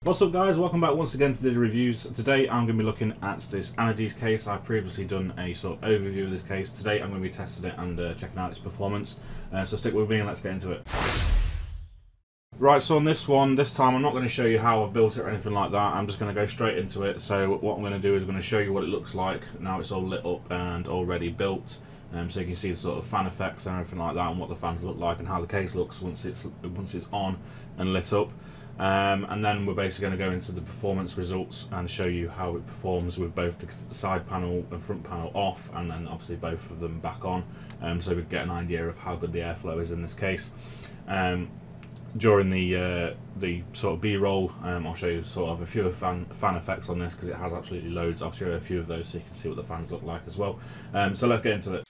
What's up guys, welcome back once again to the reviews. Today I'm going to be looking at this Anidees case. I've previously done a sort of overview of this case. Today I'm going to be testing it and checking out its performance. So stick with me and let's get into it. Right, so on this one, this time I'm not going to show you how I've built it or anything like that. I'm just going to go straight into it. So what I'm going to do is I'm going to show you what it looks like now it's all lit up and already built. So you can see the sort of fan effects and everything like that, and what the fans look like and how the case looks once it's on and lit up. And then we're basically going to go into the performance results and show you how it performs with both the side panel and front panel off, and then obviously both of them back on, so we get an idea of how good the airflow is in this case. During the sort of B-roll, I'll show you sort of a few fan effects on this because it has absolutely loads. I'll show you a few of those so you can see what the fans look like as well. So let's get into it.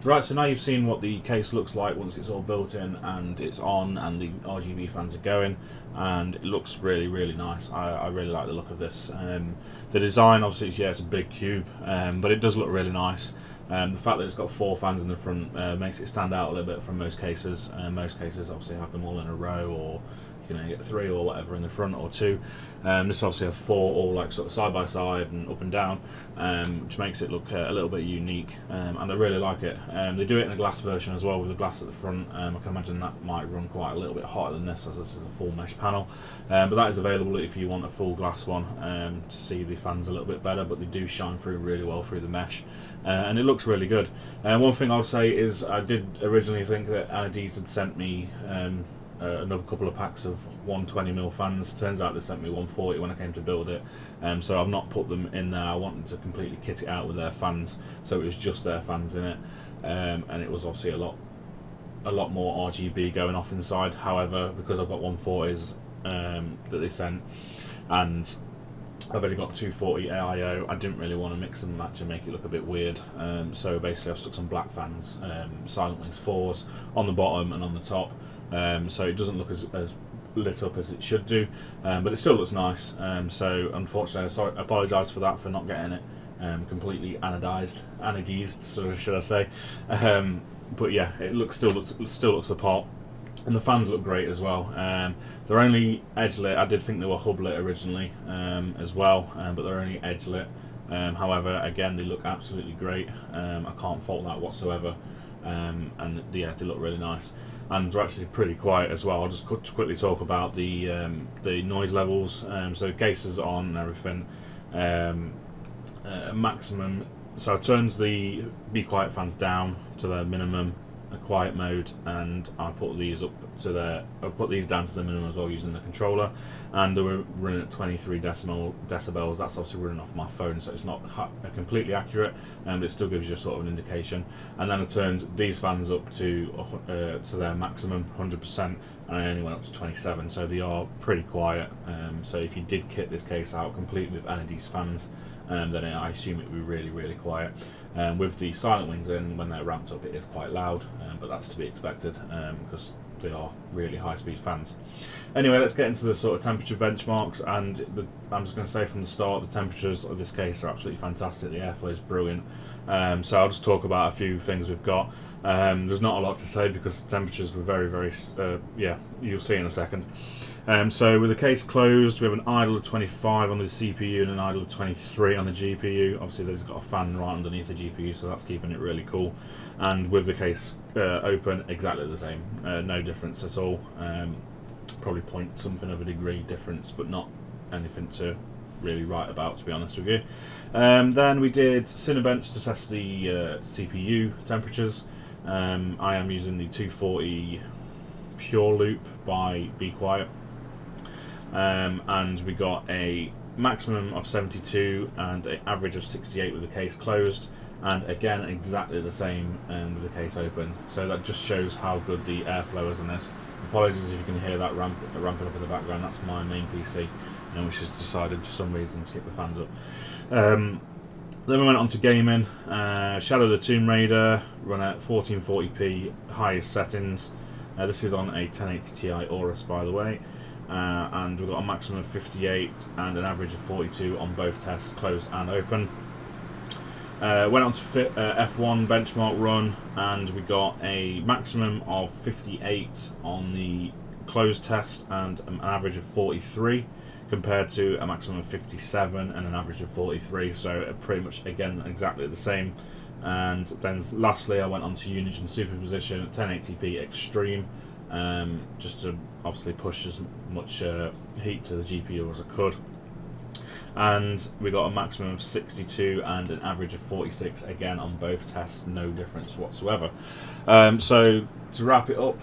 Right, so now you've seen what the case looks like once it's all built in and it's on and the RGB fans are going, and it looks really, really nice. I really like the look of this. The design, obviously, it's a big cube, but it does look really nice. The fact that it's got 4 fans in the front makes it stand out a little bit from most cases. Most cases obviously have them all in a row, or you know, get 3 or whatever in the front, or 2. This obviously has 4 all like sort of side by side and up and down, which makes it look a little bit unique, and I really like it. They do it in a glass version as well, with the glass at the front. I can imagine that might run quite a little bit hotter than this, as this is a full mesh panel, but that is available if you want a full glass one to see the fans a little bit better, but they do shine through really well through the mesh, and it looks really good. One thing I'll say is I did originally think that Anidees had sent me another couple of packs of 120mm fans. Turns out they sent me 140 when I came to build it, so I've not put them in there. I wanted to completely kit it out with their fans, so it was just their fans in it, and it was obviously a lot more RGB going off inside. However, because I've got 140s that they sent, and I've only got 240 AIO, I didn't really want to mix and match and make it look a bit weird, so basically I've stuck some black fans, Silent Wings 4s, on the bottom and on the top, so it doesn't look as lit up as it should do, but it still looks nice. So unfortunately, I apologise for that, for not getting it completely Anidees, so should I say. But yeah, it still looks the part. And the fans look great as well. They're only edge lit. I did think they were hub lit originally as well, but they're only edge lit. However, again, they look absolutely great. I can't fault that whatsoever. And yeah, they look really nice. And they're actually pretty quiet as well. I'll just quickly talk about the noise levels. So the case is on and everything. Maximum. So I turns the Be Quiet fans down to their minimum quiet mode, and I put these up to I put these down to the minimum as well using the controller, and they were running at 23 decibels. That's obviously running off my phone, so it's not completely accurate, but it still gives you sort of an indication. And then I turned these fans up to their maximum 100%, and I only went up to 27, so they are pretty quiet. So if you did kit this case out completely with Anidees fans, then I assume it would be really, really quiet. With the Silent Wings in, when they're ramped up, it is quite loud, but that's to be expected because they are really high-speed fans. Anyway, let's get into the sort of temperature benchmarks, and I'm just going to say from the start, the temperatures of this case are absolutely fantastic. The airflow is brilliant. So I'll just talk about a few things we've got. There's not a lot to say because the temperatures were very, very, yeah, you'll see in a second. So with the case closed, we have an idle of 25 on the CPU and an idle of 23 on the GPU. Obviously there's got a fan right underneath the GPU, so that's keeping it really cool. And with the case open, exactly the same, no difference at all. Probably point something of a degree difference, but not anything to really write about, to be honest with you. Then we did Cinebench to test the CPU temperatures. I am using the 240 Pure Loop by Be Quiet. And we got a maximum of 72 and an average of 68 with the case closed, and again exactly the same with the case open. So that just shows how good the airflow is in this. Apologies if you can hear that ramping up in the background. That's my main PC, which has decided for some reason to keep the fans up. Then we went on to gaming. Shadow the Tomb Raider, run at 1440p highest settings. This is on a 1080 Ti Aorus, by the way. And we've got a maximum of 58 and an average of 42 on both tests, closed and open. Went on to F1 benchmark run, and we got a maximum of 58 on the closed test and an average of 43, compared to a maximum of 57 and an average of 43, so pretty much again exactly the same. And then lastly I went on to Unison Superposition at 1080p Extreme, just to obviously push as much heat to the GPU as I could. And we got a maximum of 62 and an average of 46, again on both tests, no difference whatsoever. So to wrap it up,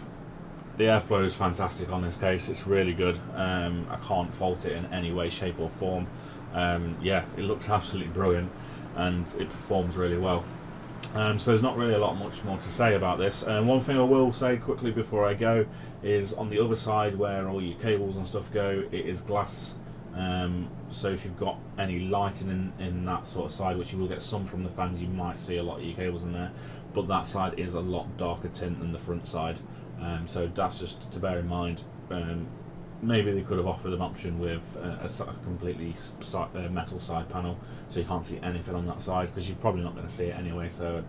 the airflow is fantastic on this case. It's really good. I can't fault it in any way, shape or form. Yeah, it looks absolutely brilliant and it performs really well. So there's not really much more to say about this. One thing I will say quickly before I go is on the other side where all your cables and stuff go, it is glass. So if you've got any lighting in that sort of side, which you will get some from the fans, you might see a lot of your cables in there, but that side is a lot darker tint than the front side. So that's just to bear in mind. Maybe they could have offered an option with a completely metal side panel, so you can't see anything on that side, because you're probably not going to see it anyway. So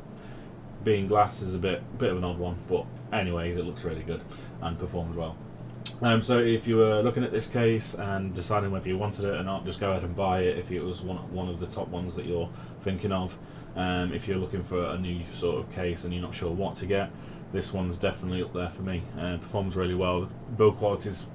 being glass is a bit of an odd one, but anyways, it looks really good and performs well. So if you were looking at this case and deciding whether you wanted it or not, just go ahead and buy it if it was one of the top ones that you're thinking of. If you're looking for a new sort of case and you're not sure what to get, this one's definitely up there for me. Performs really well. The build quality is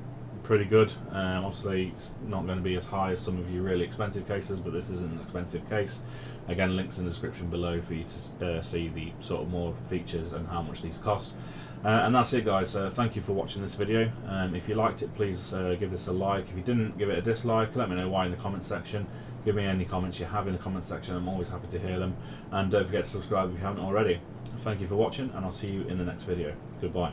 pretty good. Obviously it's not going to be as high as some of your really expensive cases, but this isn't an expensive case. Again, links in the description below for you to see the sort of more features and how much these cost. And that's it, guys. Thank you for watching this video. If you liked it, please give this a like. If you didn't, give it a dislike. Let me know why in the comment section. Give me any comments you have in the comment section. I'm always happy to hear them. And don't forget to subscribe if you haven't already. Thank you for watching, and I'll see you in the next video. Goodbye.